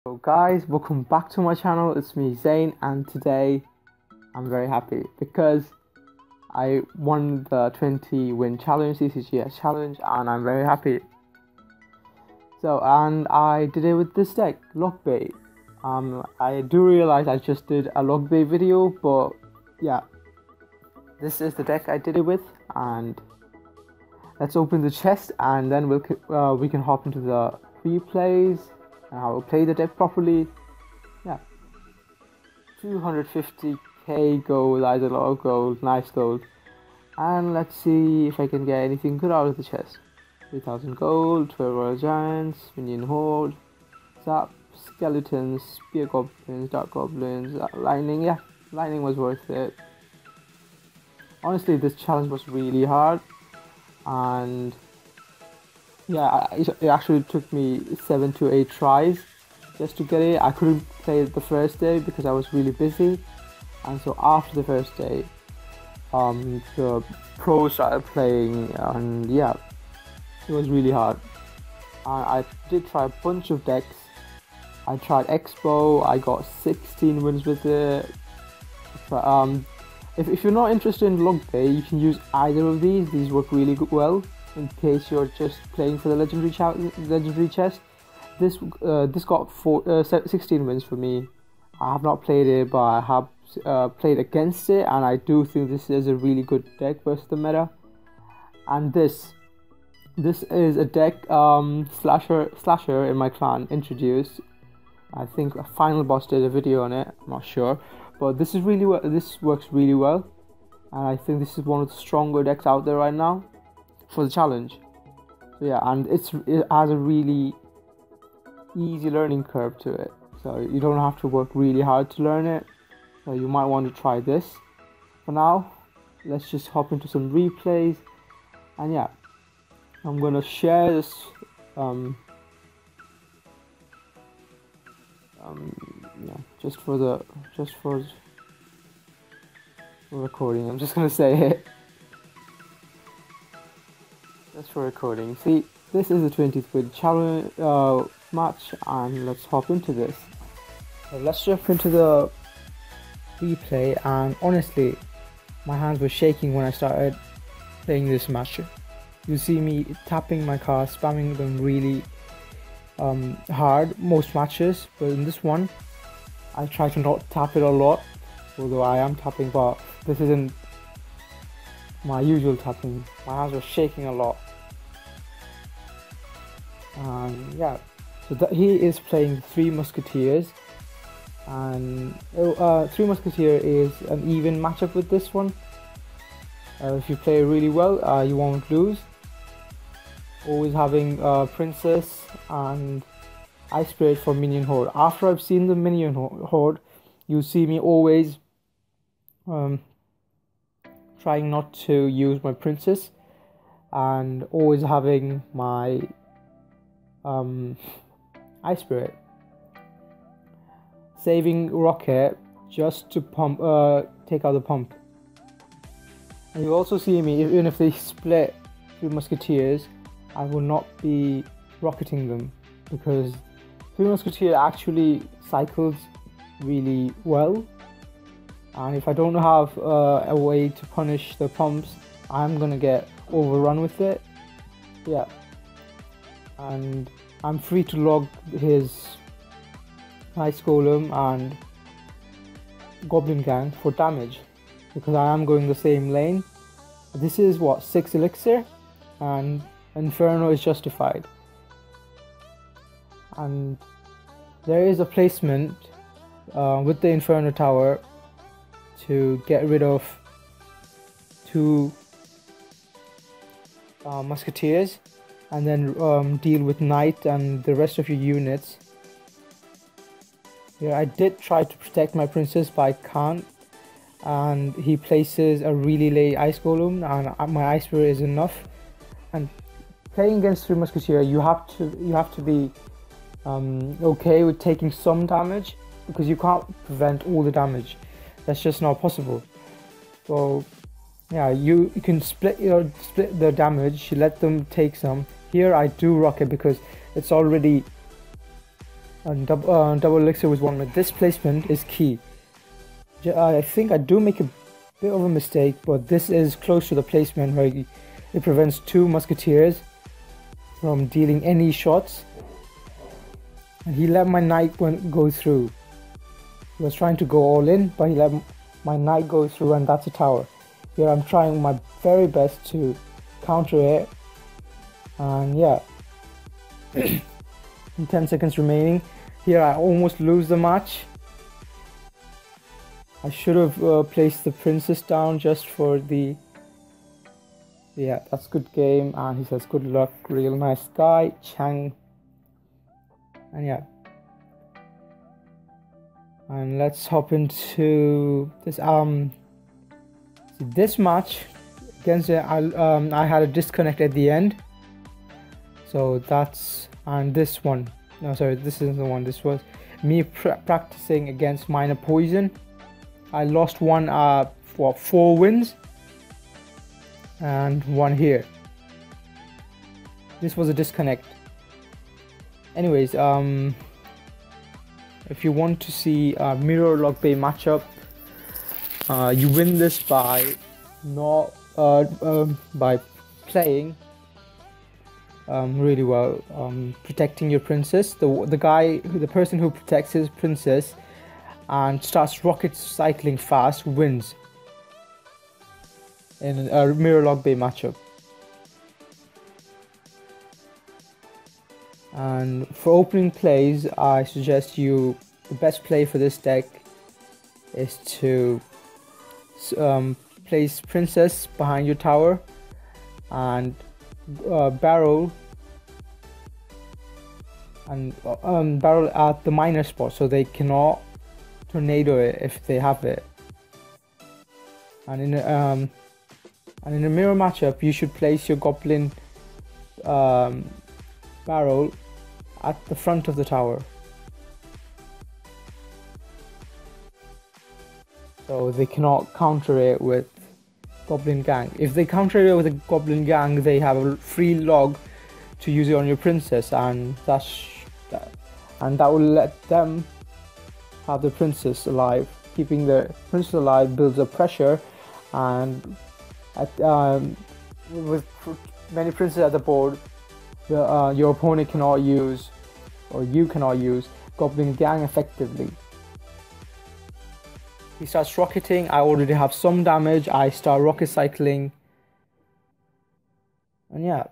So guys, welcome back to my channel. It's me Zane, and today I'm very happy because I won the 20 win challenge, CCGS challenge, and I'm very happy. And I did it with this deck, Logbait. I do realize I just did a Logbait video, but yeah, this is the deck I did it with, and let's open the chest and then we can hop into the replays. I will play the deck properly. Yeah, 250k gold, that's a lot of gold, nice gold. And let's see if I can get anything good out of the chest. 3000 gold, 12 royal giants, minion horde, zap, skeletons, spear goblins, dark goblins, lightning. Yeah, lightning was worth it. Honestly, this challenge was really hard, and yeah, it actually took me 7 to 8 tries just to get it. I couldn't play it the first day because I was really busy, and so after the first day, the pros started playing, and yeah, it was really hard. I did try a bunch of decks. I tried Expo. I got 16 wins with it. If you're not interested in Logbait, you can use either of these. These work really well in case you're just playing for the legendary chest. This got 16 wins for me. I have not played it, but I have played against it, and I do think this is a really good deck versus the meta. And this is a deck slasher in my clan introduced. I think Final Boss did a video on it. I'm not sure, but this works really well, and I think this is one of the stronger decks out there right now for the challenge. So yeah, and it has a really easy learning curve to it, so you don't have to work really hard to learn it. So you might want to try this. For now, let's just hop into some replays, and yeah, I'm gonna share this yeah, just for recording. I'm just gonna say it. Just for recording. See, this is the 20th win challenge match, and let's hop into this. So let's jump into the replay, and honestly, my hands were shaking when I started playing this match. You see me tapping my cards, spamming them really hard most matches, but in this one, I try to not tap it a lot, although I am tapping, but this isn't my usual tapping. My hands were shaking a lot. Yeah, so he is playing Three Musketeers, and Three Musketeer is an even matchup with this one. If you play really well, you won't lose. Always having Princess and Ice Spirit for Minion Horde. After I've seen the Minion Horde, you see me always trying not to use my Princess, and always having my Ice Spirit. Saving Rocket just to pump, take out the pump. And you also see me, even if they split Three Musketeers, I will not be rocketing them, because Three Musketeer actually cycles really well, and if I don't have a way to punish the pumps, I'm gonna get overrun with it. Yeah, and I'm free to log his Ice Golem and Goblin Gang for damage, because I am going the same lane. This is what, 6 elixir, and Inferno is justified. And there is a placement with the Inferno Tower to get rid of 2 Musketeers, and then deal with Knight and the rest of your units. Here I did try to protect my Princess, but I can't, and he places a really late Ice Golem, and my Ice Spirit is enough. And playing against Three Musketeer, you have to be okay with taking some damage, because you can't prevent all the damage. That's just not possible. So yeah, you can split the damage. You let them take some. Here I do rocket because it's already And double elixir with 1 minute. This placement is key. I think I do make a bit of a mistake, but this is close to the placement where it prevents 2 musketeers from dealing any shots. And he let my knight go through. He was trying to go all in, but he let my knight go through, and that's a tower. Here I'm trying my very best to counter it. And yeah, 10 seconds remaining. Here I almost lose the match. I should have placed the princess down just for the... Yeah, that's good game. And he says good luck, real nice guy, Chang. And yeah. And let's hop into this this match against I had a disconnect at the end. So that's... and this one. No, sorry, this isn't the one. This was me practicing against minor poison. I lost one, 4 wins and 1 here. This was a disconnect. Anyways, if you want to see a mirror Logbait matchup, you win this by not by playing really well, protecting your princess. The person who protects his princess and starts rocket cycling fast wins in a mirror Logbait matchup. And for opening plays, I suggest the best play for this deck is to place princess behind your tower and barrel at the minor spot, so they cannot tornado it if they have it. And in a mirror matchup, you should place your goblin barrel at the front of the tower, so they cannot counter it with Goblin Gang. If they counter it with a Goblin Gang, they have a free log to use it on your princess, and that will let them have the princess alive. Keeping the princess alive builds up pressure, and with many princes at the board, your opponent cannot use, or you cannot use, Goblin Gang effectively. He starts rocketing. I already have some damage. I start rocket cycling, and yeah.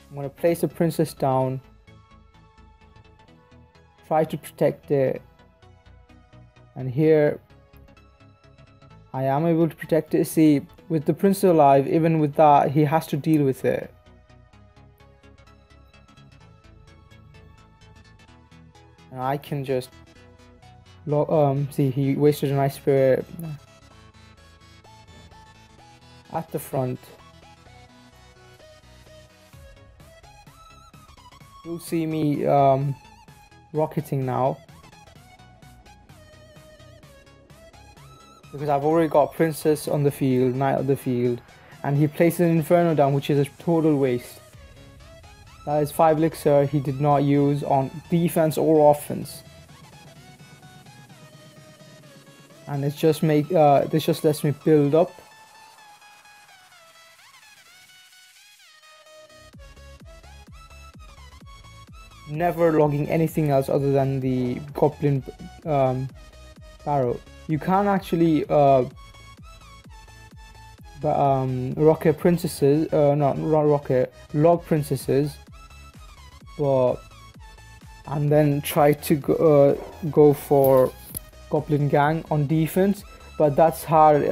I'm gonna place the princess down, try to protect it, and here I am able to protect it. See, with the princess alive, even with that, he has to deal with it. And I can just see, he wasted a nice spirit at the front. You'll see me rocketing now, because I've already got princess on the field, knight on the field, and he places an inferno down, which is a total waste. That is 5 elixir he did not use on defense or offense, and this just lets me build up. Never logging anything else other than the Goblin Barrel. You can actually rocket princesses, not rocket, log princesses, and then try to go for Goblin Gang on defense, but that's hard.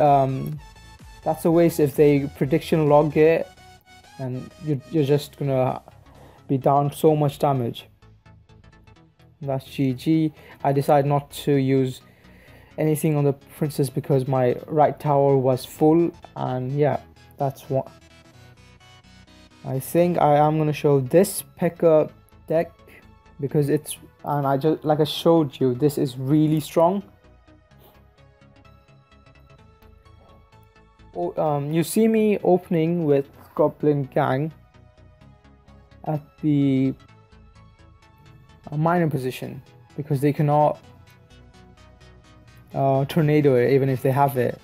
That's a waste if they prediction log it, and you're just gonna be down so much damage. That's GG. I decided not to use anything on the princess because my right tower was full, and yeah, that's what I think. I am gonna show this P.E.K.K.A deck because it's, and I just, like I showed you, this is really strong. You see me opening with Goblin Gang, at the minor position, because they cannot tornado it even if they have it.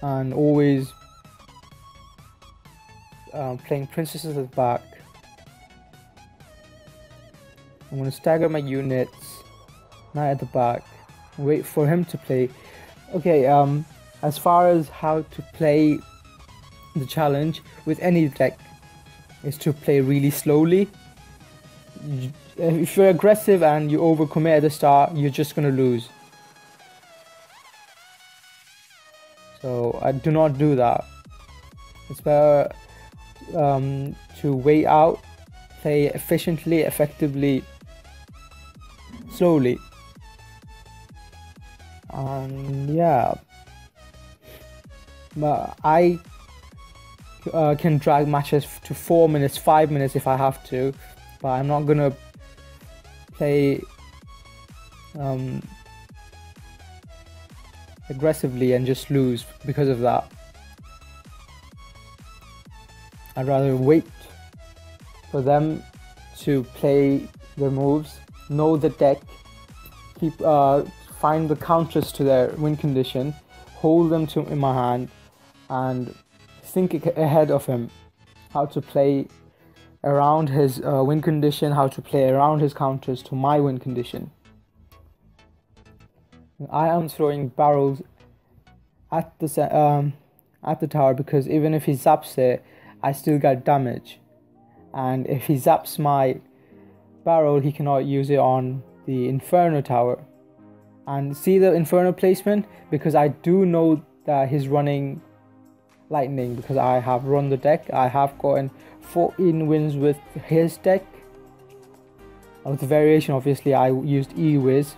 And always playing princesses at the back. I'm going to stagger my units, knight at the back, wait for him to play. Okay, as far as how to play the challenge with any deck is to play really slowly. If you're aggressive and you overcommit at the start, you're just going to lose. So I do not do that. It's better to wait out, play efficiently, effectively, slowly. Yeah, but I can drag matches to 4 minutes, 5 minutes if I have to, but I'm not gonna play aggressively and just lose because of that. I'd rather wait for them to play their moves, know the deck, find the counters to their win condition, hold them in my hand, and think ahead of him how to play around his win condition, how to play around his counters to my win condition. I am throwing barrels at the tower because even if he zaps it, I still get damage, and if he zaps my barrel, he cannot use it on the Inferno tower. And see the Inferno placement, because I do know that he's running lightning, because I have run the deck. I have gotten 14 wins with his deck. With the variation, obviously, I used E-Wiz.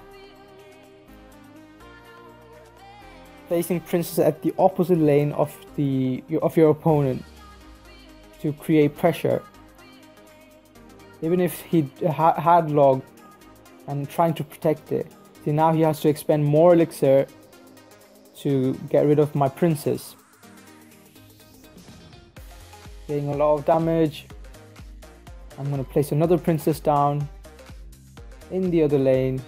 Placing princess at the opposite lane of your opponent to create pressure. Even if he had log and trying to protect it. See, now he has to expend more elixir to get rid of my princess. Getting a lot of damage. I'm going to place another princess down in the other lane.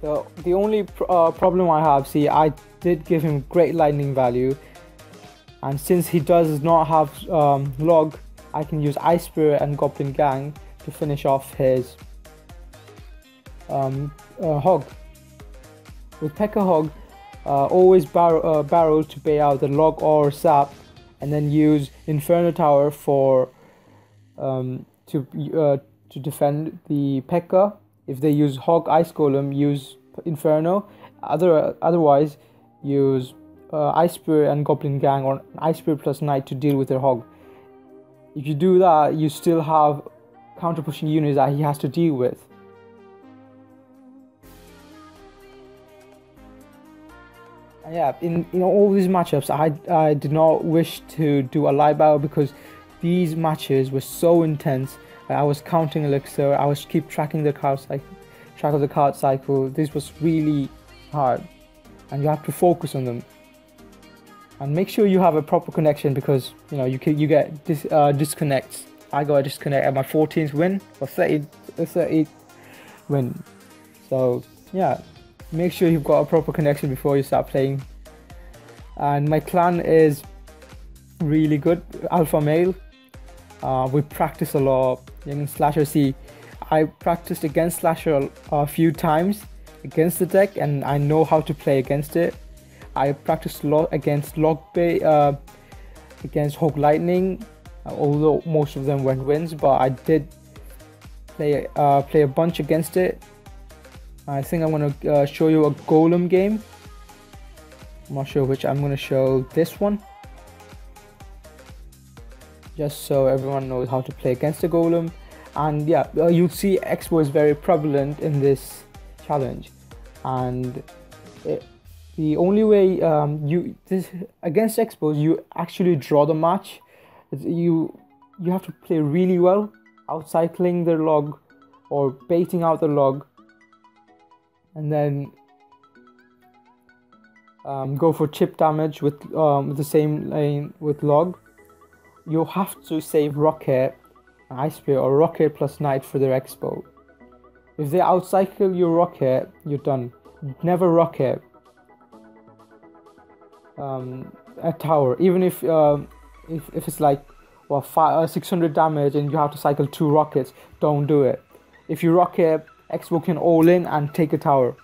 The only problem I have, see, I did give him great lightning value, and since he does not have log, I can use Ice Spirit and Goblin Gang to finish off his hog. With P.E.K.K.A. Hog, always barrel to pay out the log or sap, and then use Inferno Tower for to defend the P.E.K.K.A. If they use Hog Ice Golem, use Inferno. Otherwise, use Ice Spirit and Goblin Gang, or Ice Spirit plus Knight to deal with their Hog. If you do that, you still have counter pushing units that he has to deal with. And yeah, in all these matchups, I did not wish to do a live battle because these matches were so intense. I was counting elixir, I was keep tracking the card cycle. This was really hard, and you have to focus on them. And make sure you have a proper connection, because you get disconnects. I got a disconnect at my 14th win or 30th win. So yeah, make sure you've got a proper connection before you start playing. And my clan is really good, alpha male. We practice a lot. In Slasher, see, I practiced against Slasher a few times against the deck, and I know how to play against it. I practiced a lot against Logbait, against Hog Lightning, although most of them went wins, but I did play a bunch against it. I think I'm gonna show you a Golem game. I'm not sure which. I'm gonna show this one, just so everyone knows how to play against the Golem. And yeah, you'll see Expo is very prevalent in this challenge, and the only way against Expos, you actually draw the match. You have to play really well, outcycling their log or baiting out the log, and then go for chip damage with the same lane with Log. You have to save Rocket, Ice Spear, or Rocket plus Knight for their Expo. If they outcycle your Rocket, you're done. Never Rocket a tower, even if it's like 600 damage and you have to cycle 2 rockets. Don't do it. If you Rocket, Expo can all in and take a tower.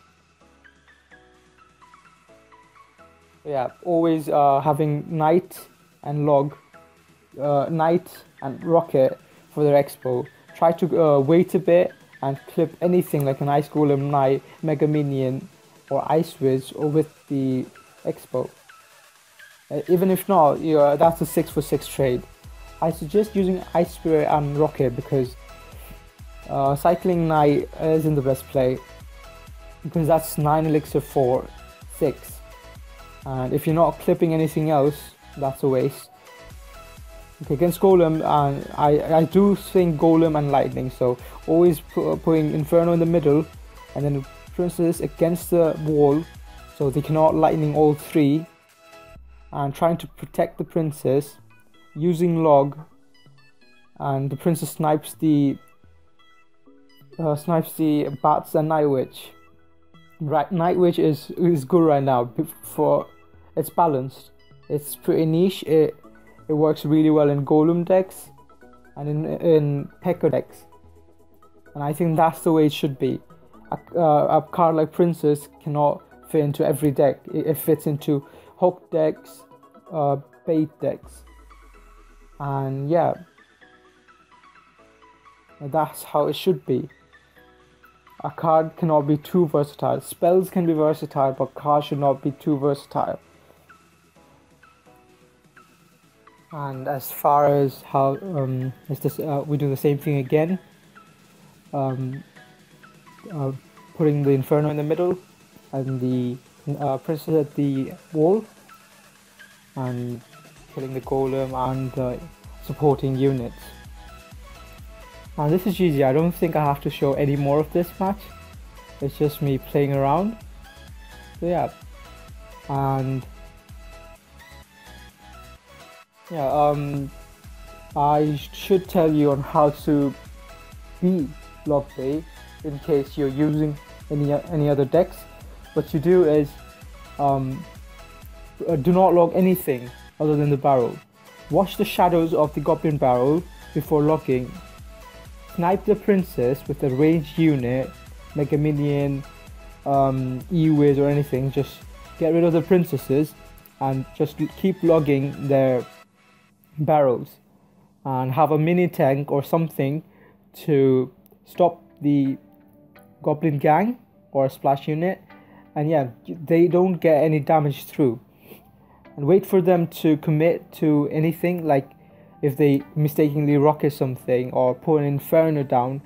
Yeah, always having Knight and Log, Knight and Rocket for their Expo. Try to wait a bit and clip anything like an Ice Golem Knight, Mega Minion, or Ice Wiz, or with the Expo. Even if not, that's a 6-for-6 trade. I suggest using Ice Spear and Rocket because cycling Knight isn't the best play, because that's 9 elixir for 6, and if you're not clipping anything else, that's a waste. Okay, against Golem, and I do think Golem and Lightning, so always putting Inferno in the middle, and then Princess against the wall, so they cannot Lightning all 3, and trying to protect the Princess, using Log, and the Princess snipes the Bats and Night Witch. Right, Night Witch is good right now, for it's balanced. It's pretty niche. It works really well in Golem decks and in P.E.K.K.A decks, and I think that's the way it should be. A card like Princess cannot fit into every deck. It fits into Hook decks, bait decks, and yeah, that's how it should be. A card cannot be too versatile. Spells can be versatile, but cards should not be too versatile. And as far as how we do the same thing again, putting the Inferno in the middle and the Princess at the wall, and killing the Golem and the supporting units. And this is GG. I don't think I have to show any more of this match. It's just me playing around. So yeah, and yeah, I should tell you on how to beat Logbait in case you're using any other decks. What you do is do not log anything other than the barrel. Watch the shadows of the Goblin Barrel before logging. Snipe the Princess with a ranged unit, Mega Minion, E-Wiz or anything. Just get rid of the Princesses and just keep logging their barrels, and have a mini tank or something to stop the Goblin Gang or a splash unit, and yeah, they don't get any damage through. And wait for them to commit to anything, like if they mistakenly rocket something or put an Inferno down,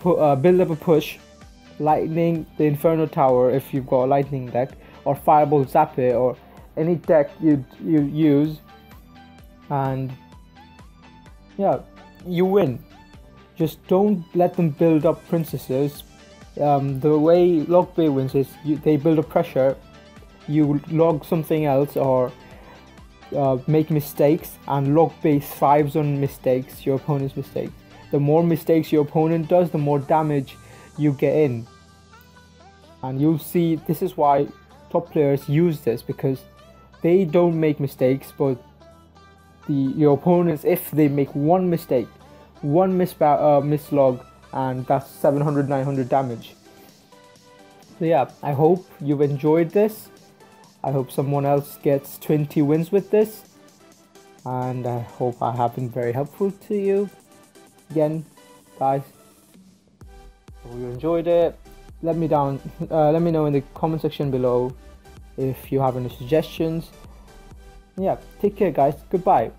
build up a push, Lightning the Inferno Tower if you've got a Lightning deck, or Fireball Zap it, or any deck you use, and yeah, you win. Just don't let them build up Princesses. The way Logbait wins is they build up pressure, you log something else or make mistakes, and Logbait thrives on mistakes, your opponent's mistakes. The more mistakes your opponent does, the more damage you get in. And you'll see this is why top players use this, because they don't make mistakes, but your opponents, if they make one mistake, one mislog, and that's 700-900 damage. So yeah, I hope you've enjoyed this. I hope someone else gets 20 wins with this, and I hope I have been very helpful to you. Again, guys, if you enjoyed it, let me know in the comment section below if you have any suggestions. Yeah, take care guys, goodbye.